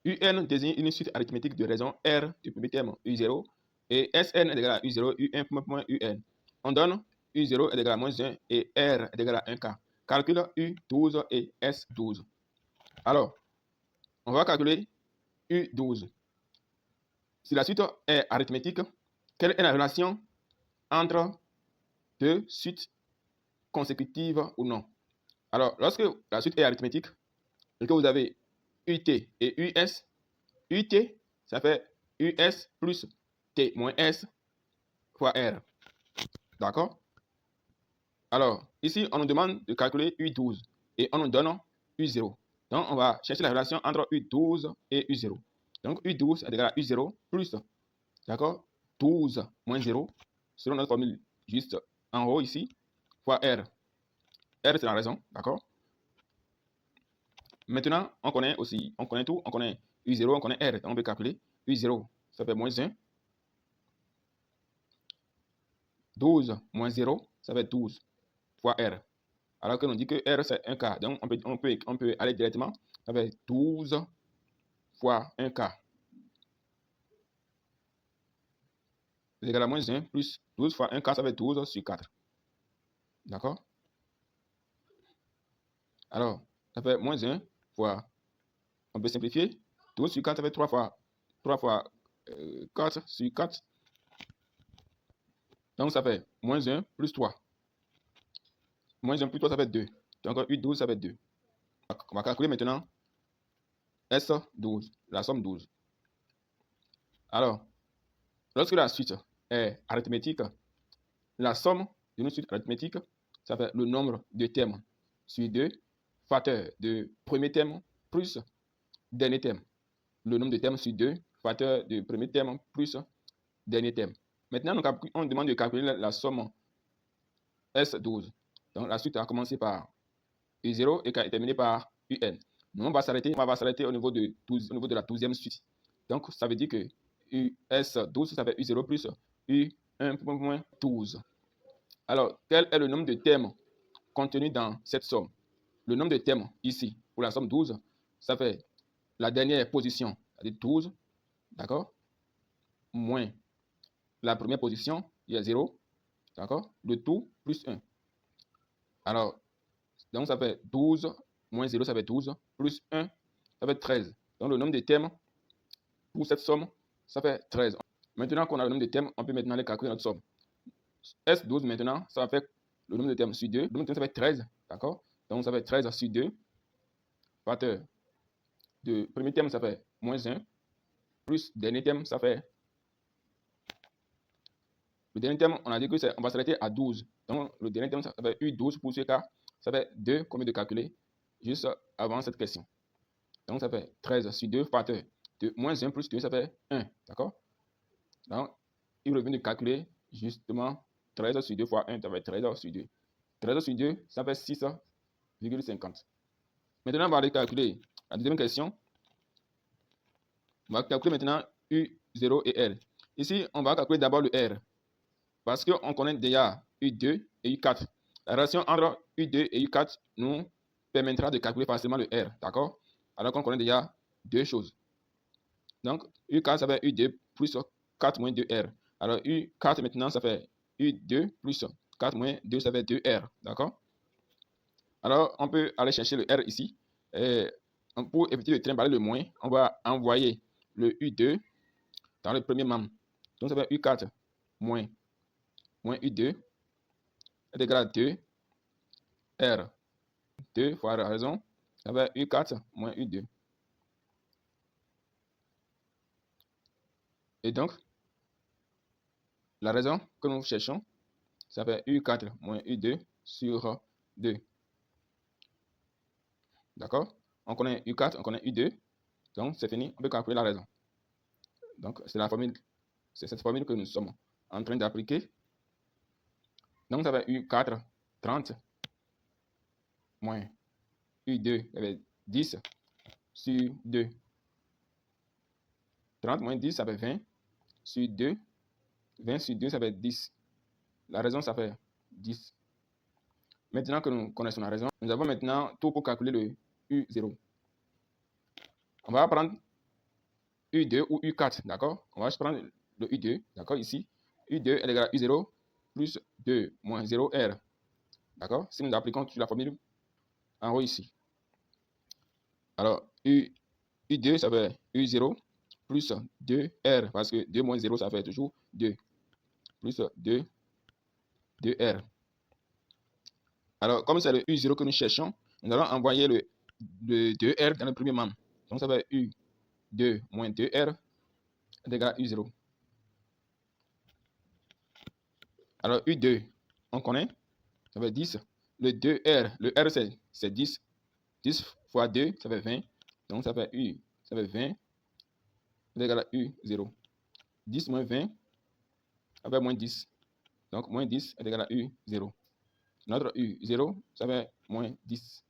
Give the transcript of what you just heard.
UN désigne une suite arithmétique de raisons R du premier terme U0 et Sn est égal à U0, U1, UN. On donne U0 est égal à moins 1 et R est égal à 1K. Calcule U12 et S12. Alors, on va calculer U12. Si la suite est arithmétique, quelle est la relation entre deux suites consécutives ou non? Alors, lorsque la suite est arithmétique et que vous avez UT et US, UT, ça fait US plus T moins S fois R. D'accord? Alors, ici, on nous demande de calculer U12 et on nous donne U0. Donc, on va chercher la relation entre U12 et U0. Donc, U12 est égal à U0 plus, d'accord, 12 moins 0, selon notre formule juste en haut ici, fois R. R, c'est la raison, d'accord? Maintenant, on connaît aussi, on connaît tout, on connaît U0, on connaît R. Donc, on peut calculer U0, ça fait moins 1. 12 moins 0, ça fait 12 fois R. Alors que l'on dit que R, c'est 1K. Donc, on peut aller directement avec 12 fois 1K. C'est égal à moins 1 plus 12 fois 1K, ça fait 12 sur 4. D'accord? Alors, ça fait moins 1 fois, on peut simplifier. 12 sur 4, ça fait 3 fois 4 sur 4. Donc, ça fait moins 1 plus 3. Moins 1 plus 3, ça fait 2. Donc, U12, ça fait 2. On va calculer maintenant S12, la somme 12. Alors, lorsque la suite est arithmétique, la somme d'une suite arithmétique, ça fait le nombre de termes sur 2, facteur de premier terme plus dernier terme. Le nombre de termes sur 2, facteur de premier terme plus dernier terme. Maintenant, on demande de calculer la somme S12. Donc, la suite a commencé par U0 et a terminé par UN. Nous, on va s'arrêter au niveau de la 12e suite. Donc, ça veut dire que US12, ça fait U0 plus U1.12. Alors, quel est le nombre de termes contenus dans cette somme? Le nombre de termes ici, pour la somme 12, ça fait la dernière position, c'est-à-dire 12, d'accord, moins la première position, il y a 0, d'accord, le tout plus 1. Alors, donc ça fait 12, moins 0, ça fait 12, plus 1, ça fait 13. Donc, le nombre de termes pour cette somme, ça fait 13. Maintenant qu'on a le nombre de termes, on peut maintenant aller calculer notre somme. S12 maintenant, ça va faire le nombre de termes sur 2. Le nombre de termes, ça fait 13. D'accord? Donc, ça fait 13 sur 2. Facteur de premier terme, ça fait moins 1. Plus dernier terme, ça fait... Le dernier terme, on a dit que on va s'arrêter à 12. Donc, le dernier terme, ça fait U12 pour ce cas. Ça fait 2, combien de calculer juste avant cette question. Donc, ça fait 13 sur 2 facteur de moins 1 plus 2, ça fait 1. D'accord? Donc, il revient de calculer justement 13 sur 2 fois 1, ça fait 13 sur 2. 13 sur 2, ça fait 6,50. Maintenant, on va aller calculer la deuxième question. On va calculer maintenant U0 et R. Ici, on va calculer d'abord le R. Parce qu'on connaît déjà U2 et U4. La relation entre U2 et U4 nous permettra de calculer facilement le R. D'accord? Alors qu'on connaît déjà deux choses. Donc, U4, ça fait U2 plus 4 moins 2R. Alors, U4 maintenant, ça fait U2 plus 4 moins 2, ça fait 2R. D'accord? Alors, on peut aller chercher le R ici. Et pour éviter de trimballer le moins, on va envoyer le U2 dans le premier membre. Donc, ça fait U4 moins U2 est égal à 2 R. 2 fois la raison, ça va U4 moins U2. Et donc, la raison que nous cherchons, ça fait U4 moins U2 sur 2. D'accord? On connaît U4, on connaît U2. Donc, c'est fini, on peut calculer la raison. Donc, c'est cette formule que nous sommes en train d'appliquer. Donc, ça va U4 30 moins U2, ça fait 10 sur 2. 30 moins 10, ça fait 20 sur 2. 20 sur 2, ça fait 10. La raison, ça fait 10. Maintenant que nous connaissons la raison, nous avons maintenant tout pour calculer le U0. On va prendre U2 ou U4, d'accord? On va prendre le U2, d'accord, ici. U2 est égal à U0 plus 2 moins 0R, d'accord? Si nous appliquons sur la formule en haut ici. Alors, U2, ça fait U0 plus 2R, parce que 2 moins 0, ça fait toujours 2, plus 2R. Alors, comme c'est le U0 que nous cherchons, nous allons envoyer le 2R dans le premier membre. Donc, ça fait U2 moins 2R est égal à U0. Alors, U2, on connaît, ça fait 10. Le 2R, le R c'est 10. 10 fois 2, ça fait 20. Donc, ça fait 20 est égal à U0. 10 moins 20, ça fait moins 10. Donc, moins 10 est égal à U0. Notre U0, ça fait moins 10.